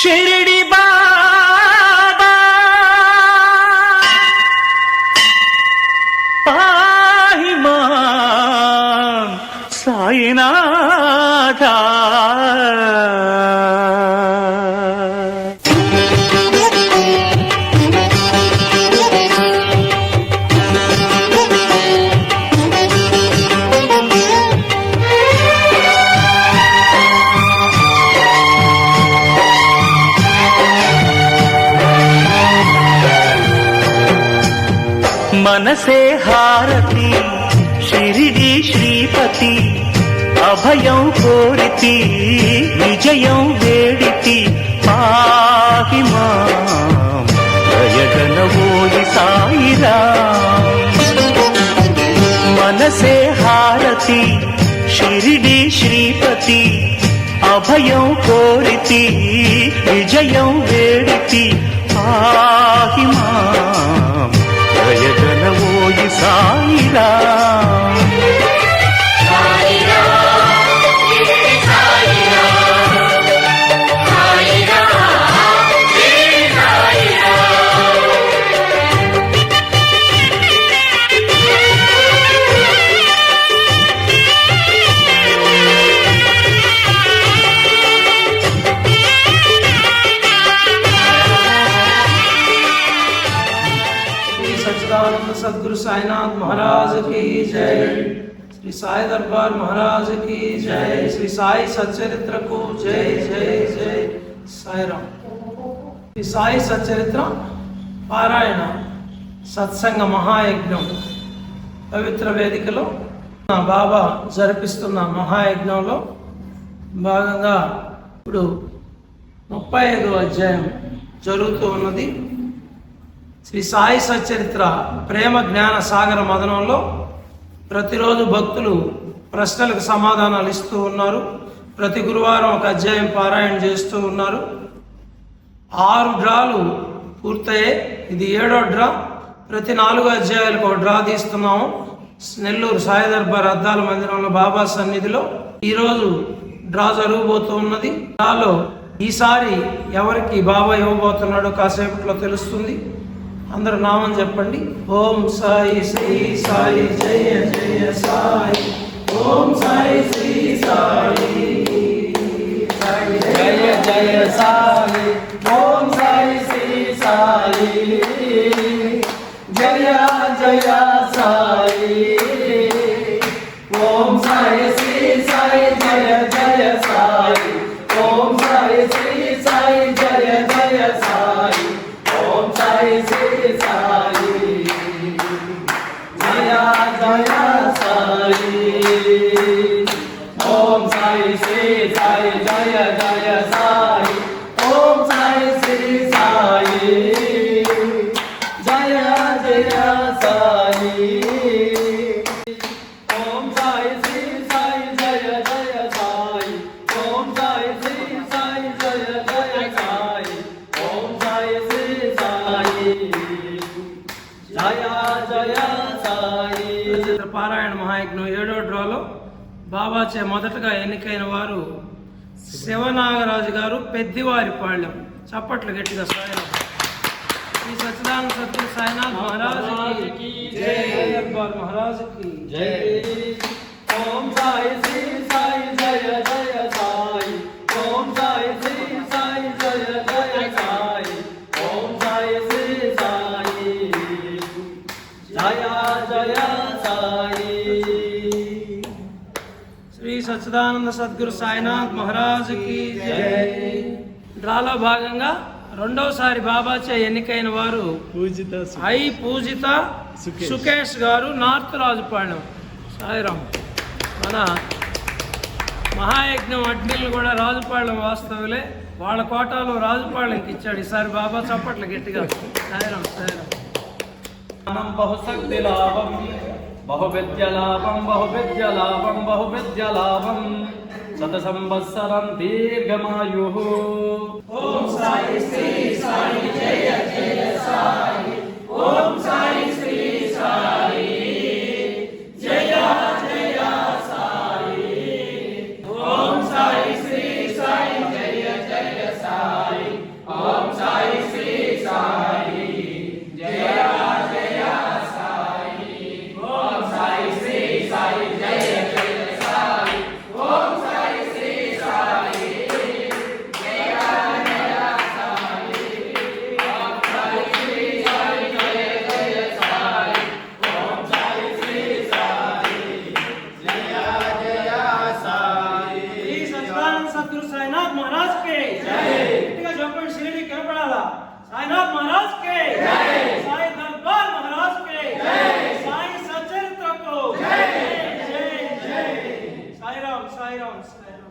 షిరిడి బాబా పాహి మాం సాయినాథ. మనసే హారతి షిరిడి శ్రీపతి, అభయం కోరితి విజయం వేడితి, పాహి మాం దయగనవోయి సాయిరాం. మనసే హారతి షిరిడి శ్రీపతి, అభయం కోరితి విజయం వేడితి, పాహి మాం దయగనవోయి సాయిరాం. सद्गुरु साईनाथ महाराज की जय, श्री साई दरबार महाराज की जय, श्री साई सच्चरित्र को जय जय जय साईराम. श्री साई सच्चरित्र పారాయణ సత్సంగ మహాయజ్ఞం పవిత్ర వేదికలో బాబా జరిపిస్తున్న మహాయజ్ఞంలో భాగంగా ఇప్పుడు 35వ అధ్యాయం జరుగుతూ ఉన్నది. శ్రీ సాయి సచ్చరిత్ర ప్రేమ జ్ఞాన సాగర మదనంలో ప్రతిరోజు భక్తులు ప్రశ్నలకు సమాధానాలు ఇస్తూ ఉన్నారు. ప్రతి గురువారం ఒక అధ్యాయం పారాయణ చేస్తూ ఉన్నారు. 6 డ్రాలు పూర్తయ్యాయి. ఇది 7వ డ్రా. ప్రతి 4 అధ్యాయాలకు ఒక డ్రా తీస్తున్నాము. నెల్లూరు సాయి దర్బార్ అద్దాల మందిరంలో బాబా సన్నిధిలో ఈరోజు డ్రా జరగబోతూ ఉన్నది. డ్రాలో ఈసారి ఎవరికి బాబా ఇవ్వబోతున్నాడో కాసేపట్లో తెలుస్తుంది. అందరూ నామం చెప్పండి. ఓం సాయి శ్రీ సాయి జయ జయ సాయి, ఓం సాయి శ్రీ సాయి జయ జయ సాయి, ఓం సాయి శ్రీ సాయి జయ జయ సాయి, ఓం సాయి శ్రీ సాయి జయ జయ సాయి, ఓం సాయి శ్రీ సాయి జయ జయ సాయి, ఓం సాయి శ్రీ సాయి జయ జయ సాయి, ఓం సాయి శ్రీ సాయి జయ జయ సాయి, ఓం సాయి శ్రీ సాయి జయ జయ సాయి, ఓం సాయి శ్రీ సాయి జయ జయ సాయి, ఓం సాయి శ్రీ సాయి జయ జయ సాయి, ఓం సాయి శ్రీ సాయి జయ జయ సాయి. పారాయణ మహాయజ్ఞం 7వ డ్రాలో బాబాచే మొదటగా ఎన్నికైన వారు శివనాగరాజు గారు, పెద్దివారిపాళ్యం. చప్పట్లు గట్టిగా సాయిరాం. శ్రీ సచ్చిదానంద సద్గురు సాయినాథ్ మహారాజ్ की जय, दरबार महाराज की जय. ओम साई श्री साई जय जय साई, ओम साई श्री साई जय जय साई, ओम साई श्री साई जय जय साई. శ్రీ సచ్చిదానంద సద్గురు సాయినాథ్ మహారాజ్ की जय. డ్రాలో భాగంగా రెండోసారి బాబాచే ఎన్నికైన వారు పూజిత సుకేష్ గారు, నార్త్ రాజుపాళ్యం. సాయిరాం. మన మహాయజ్ఞం అడ్మిన్లు కూడా రాజుపాళ్యం వాస్తవులే. వాళ్ళ కోటాలో రాజుపాళ్యంకి ఇచ్చాడు ఈసారి బాబా. చప్పట్లు గట్టిగా. సాయిరాం సాయిరాం. బహుశక్తి లాభం బహువిద్య లాభం, బహువిద్య లాభం బహువిద్య లాభం, శత సంవత్సరం దీర్ఘమాయు. ఓం సాయి శ్రీ సాయి జయ జయ సాయి, ఓం సాయి శ్రీ సాయి జయ జయ సాయి, ఓం సాయి శ్రీ సాయి జయ జయ సాయి, నమస్కారం